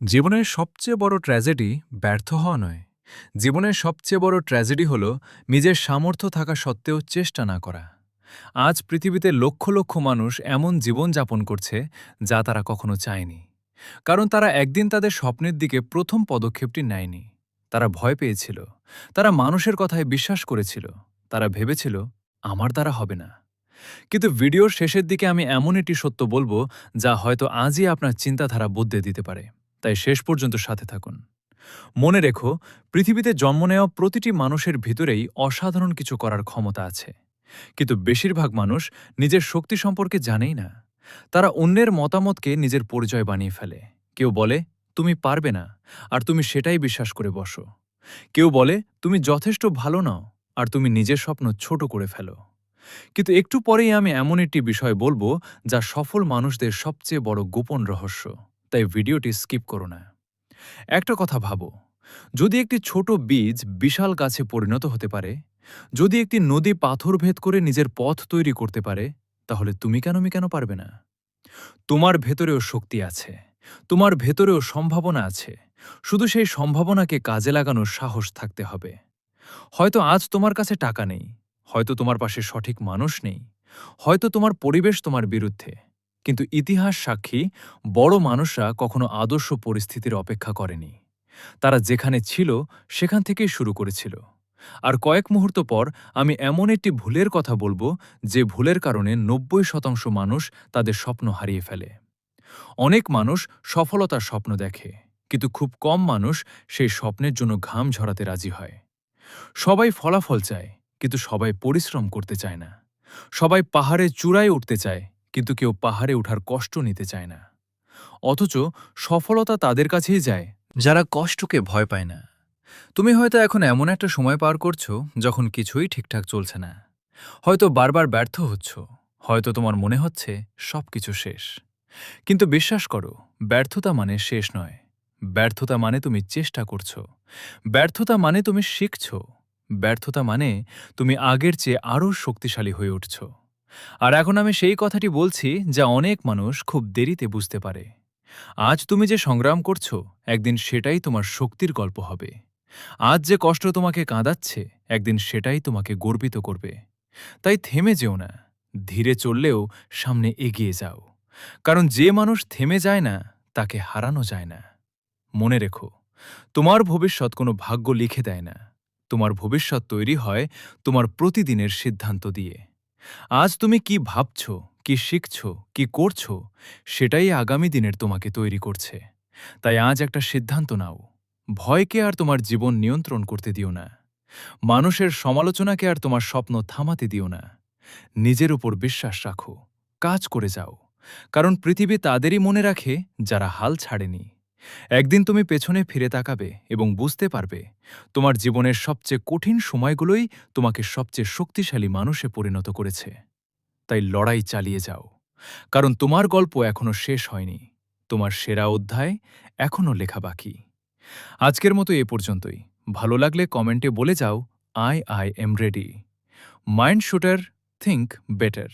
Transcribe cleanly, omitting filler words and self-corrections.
জীবনের সবচেয়ে বড় ট্র্যাজেডি ব্যর্থ হওয়া নয়। জীবনের সবচেয়ে বড় ট্র্যাজেডি হল নিজের সামর্থ্য থাকা সত্ত্বেও চেষ্টা না করা। আজ পৃথিবীতে লক্ষ লক্ষ মানুষ এমন জীবন যাপন করছে যা তারা কখনো চায়নি। কারণ তারা একদিন তাদের স্বপ্নের দিকে প্রথম পদক্ষেপটি নেয়নি। তারা ভয় পেয়েছিল, তারা মানুষের কথায় বিশ্বাস করেছিল, তারা ভেবেছিল আমার দ্বারা হবে না। কিন্তু ভিডিওর শেষের দিকে আমি এমন একটি সত্য বলবো যা হয়তো আজই আপনার চিন্তাধারা বদলে দিতে পারে। তাই শেষ পর্যন্ত সাথে থাকুন। মনে রেখো, পৃথিবীতে জন্ম নেওয়া প্রতিটি মানুষের ভিতরেই অসাধারণ কিছু করার ক্ষমতা আছে। কিন্তু বেশিরভাগ মানুষ নিজের শক্তি সম্পর্কে জানেই না। তারা অন্যের মতামতকে নিজের পরিচয় বানিয়ে ফেলে। কেউ বলে তুমি পারবে না, আর তুমি সেটাই বিশ্বাস করে বসো। কেউ বলে তুমি যথেষ্ট ভালো নও, আর তুমি নিজের স্বপ্ন ছোট করে ফেলো। কিন্তু একটু পরেই আমি এমন একটি বিষয় বলবো যা সফল মানুষদের সবচেয়ে বড় গোপন রহস্য। তাই ভিডিওটি স্কিপ করো না। একটা কথা ভাবো, যদি একটি ছোট বীজ বিশাল গাছে পরিণত হতে পারে, যদি একটি নদী পাথর ভেদ করে নিজের পথ তৈরি করতে পারে, তাহলে তুমি কেন পারবে না? তোমার ভেতরেও শক্তি আছে, তোমার ভেতরেও সম্ভাবনা আছে। শুধু সেই সম্ভাবনাকে কাজে লাগানোর সাহস থাকতে হবে। হয়তো আজ তোমার কাছে টাকা নেই, হয়তো তোমার পাশে সঠিক মানুষ নেই, হয়তো তোমার পরিবেশ তোমার বিরুদ্ধে। কিন্তু ইতিহাস সাক্ষী, বড় মানুষরা কখনো আদর্শ পরিস্থিতির অপেক্ষা করেনি। তারা যেখানে ছিল সেখান থেকেই শুরু করেছিল। আর কয়েক মুহূর্ত পর আমি এমন একটি ভুলের কথা বলবো যে ভুলের কারণে ৯০% মানুষ তাদের স্বপ্ন হারিয়ে ফেলে। অনেক মানুষ সফলতার স্বপ্ন দেখে, কিন্তু খুব কম মানুষ সেই স্বপ্নের জন্য ঘাম ঝরাতে রাজি হয়। সবাই ফলাফল চায়, কিন্তু সবাই পরিশ্রম করতে চায় না। সবাই পাহাড়ের চূড়ায় উঠতে চায়, কিন্তু কেউ পাহাড়ে ওঠার কষ্ট নিতে চায় না। অথচ সফলতা তাদের কাছেই যায় যারা কষ্টকে ভয় পায় না। তুমি হয়তো এখন এমন একটা সময় পার করছো যখন কিছুই ঠিকঠাক চলছে না। হয়তো বারবার ব্যর্থ হচ্ছ, হয়তো তোমার মনে হচ্ছে সবকিছু শেষ। কিন্তু বিশ্বাস করো, ব্যর্থতা মানে শেষ নয়। ব্যর্থতা মানে তুমি চেষ্টা করছো। ব্যর্থতা মানে তুমি শিখছো। ব্যর্থতা মানে তুমি আগের চেয়ে আরও শক্তিশালী হয়ে উঠছ। আর এখন আমি সেই কথাটি বলছি যা অনেক মানুষ খুব দেরিতে বুঝতে পারে। আজ তুমি যে সংগ্রাম করছো, একদিন সেটাই তোমার শক্তির গল্প হবে। আজ যে কষ্ট তোমাকে কাঁদাচ্ছে, একদিন সেটাই তোমাকে গর্বিত করবে। তাই থেমে যেও না, ধীরে চললেও সামনে এগিয়ে যাও। কারণ যে মানুষ থেমে যায় না, তাকে হারানো যায় না। মনে রেখো, তোমার ভবিষ্যৎ কোনো ভাগ্য লিখে দেয় না। তোমার ভবিষ্যৎ তৈরি হয় তোমার প্রতিদিনের সিদ্ধান্ত দিয়ে। আজ তুমি কি ভাবছ, কি শিখছ, কি করছো, সেটাই আগামী দিনের তোমাকে তৈরি করছে। তাই আজ একটা সিদ্ধান্ত নাও। ভয়কে আর তোমার জীবন নিয়ন্ত্রণ করতে দিও না। মানুষের সমালোচনাকে আর তোমার স্বপ্ন থামাতে দিও না। নিজের উপর বিশ্বাস রাখো, কাজ করে যাও। কারণ পৃথিবী তাদেরই মনে রাখে যারা হাল ছাড়েনি। একদিন তুমি পেছনে ফিরে তাকাবে এবং বুঝতে পারবে তোমার জীবনের সবচেয়ে কঠিন সময়গুলোই তোমাকে সবচেয়ে শক্তিশালী মানুষে পরিণত করেছে। তাই লড়াই চালিয়ে যাও, কারণ তোমার গল্প এখনো শেষ হয়নি। তোমার সেরা অধ্যায় এখনো লেখা বাকি। আজকের মতো এ পর্যন্তই। ভালো লাগলে কমেন্টে বলে যাও, I am ready. Mind shooter, think better.